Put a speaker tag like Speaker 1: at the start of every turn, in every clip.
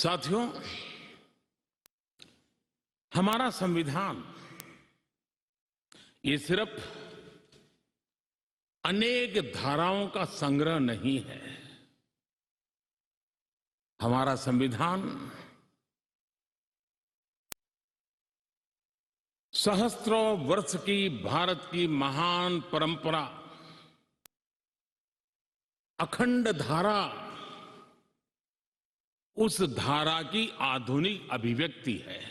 Speaker 1: साथियों, हमारा संविधान ये सिर्फ अनेक धाराओं का संग्रह नहीं है। हमारा संविधान सहस्त्रों वर्ष की भारत की महान परंपरा, अखंड धारा, उस धारा की आधुनिक अभिव्यक्ति है।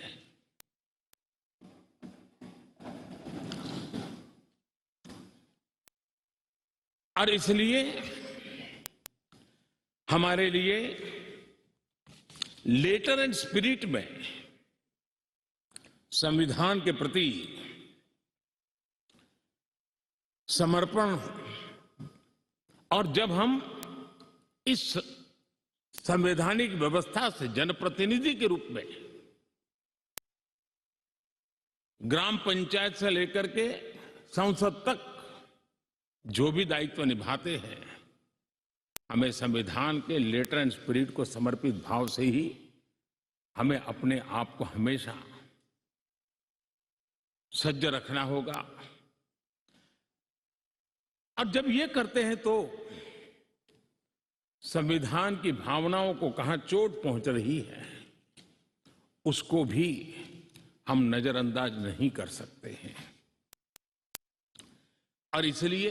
Speaker 1: और इसलिए हमारे लिए लेटर एंड स्पिरिट में संविधान के प्रति समर्पण, और जब हम इस संवैधानिक व्यवस्था से जनप्रतिनिधि के रूप में ग्राम पंचायत से लेकर के संसद तक जो भी दायित्व निभाते हैं, हमें संविधान के लेटर एंड स्पिरिट को समर्पित भाव से ही हमें अपने आप को हमेशा सज्ज रखना होगा। और जब ये करते हैं तो संविधान की भावनाओं को कहां चोट पहुंच रही है, उसको भी हम नजरअंदाज नहीं कर सकते हैं। और इसलिए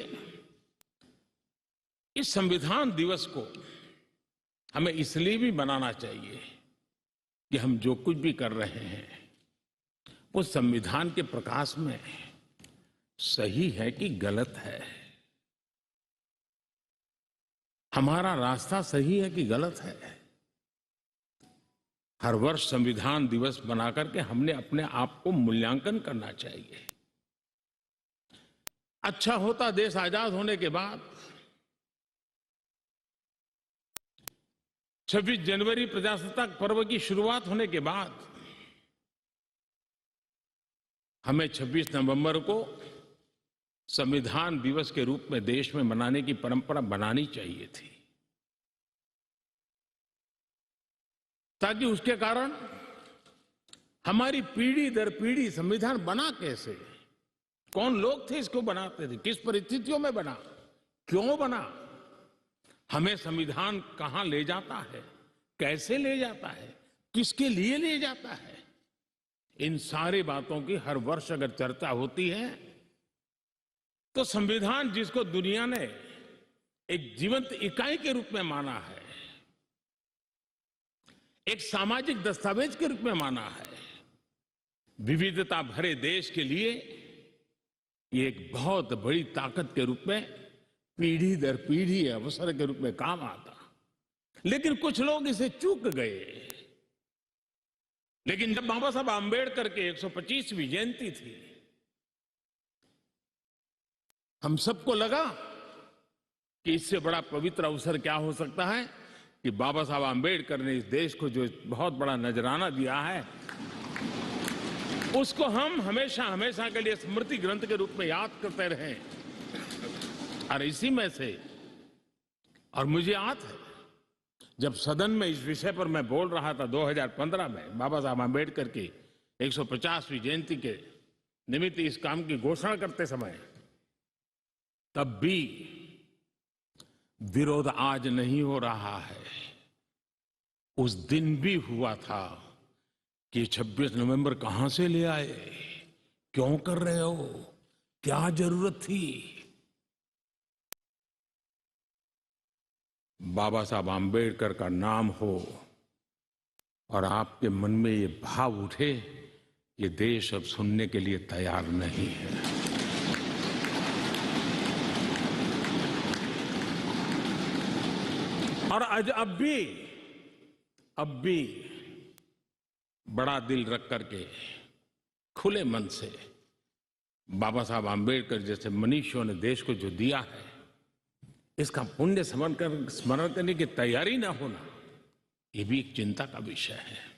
Speaker 1: इस संविधान दिवस को हमें इसलिए भी मनाना चाहिए कि हम जो कुछ भी कर रहे हैं वो संविधान के प्रकाश में सही है कि गलत है, हमारा रास्ता सही है कि गलत है। हर वर्ष संविधान दिवस बनाकर के हमने अपने आप को मूल्यांकन करना चाहिए। अच्छा होता देश आजाद होने के बाद 26 जनवरी प्रजासत्ताक पर्व की शुरुआत होने के बाद हमें 26 नवंबर को संविधान दिवस के रूप में देश में मनाने की परंपरा बनानी चाहिए थी, ताकि उसके कारण हमारी पीढ़ी दर पीढ़ी संविधान बना कैसे, कौन लोग थे इसको बनाते थे, किस परिस्थितियों में बना, क्यों बना, हमें संविधान कहां ले जाता है, कैसे ले जाता है, किसके लिए ले जाता है, इन सारी बातों की हर वर्ष अगर चर्चा होती है तो संविधान जिसको दुनिया ने एक जीवंत इकाई के रूप में माना है, एक सामाजिक दस्तावेज के रूप में माना है, विविधता भरे देश के लिए ये एक बहुत बड़ी ताकत के रूप में पीढ़ी दर पीढ़ी अवसर के रूप में काम आता। लेकिन कुछ लोग इसे चूक गए। लेकिन जब बाबा साहब आंबेडकर के 125वीं जयंती थी, हम सबको लगा कि इससे बड़ा पवित्र अवसर क्या हो सकता है कि बाबा साहब आंबेडकर ने इस देश को जो बहुत बड़ा नजराना दिया है उसको हम हमेशा हमेशा के लिए स्मृति ग्रंथ के रूप में याद करते रहें। और इसी में से, और मुझे याद है जब सदन में इस विषय पर मैं बोल रहा था 2015 में बाबा साहब आंबेडकर की 150वीं जयंती के निमित्त इस काम की घोषणा करते समय, तब भी विरोध आज नहीं हो रहा है, उस दिन भी हुआ था कि 26 नवंबर कहां से ले आए, क्यों कर रहे हो, क्या जरूरत थी। बाबा साहब आंबेडकर का नाम हो और आपके मन में ये भाव उठे, ये देश अब सुनने के लिए तैयार नहीं है। और आज अब भी बड़ा दिल रख करके खुले मन से बाबा साहब आंबेडकर जैसे मनीषियों ने देश को जो दिया है, इसका पुण्य स्मरण करने की तैयारी न होना, ये भी एक चिंता का विषय है।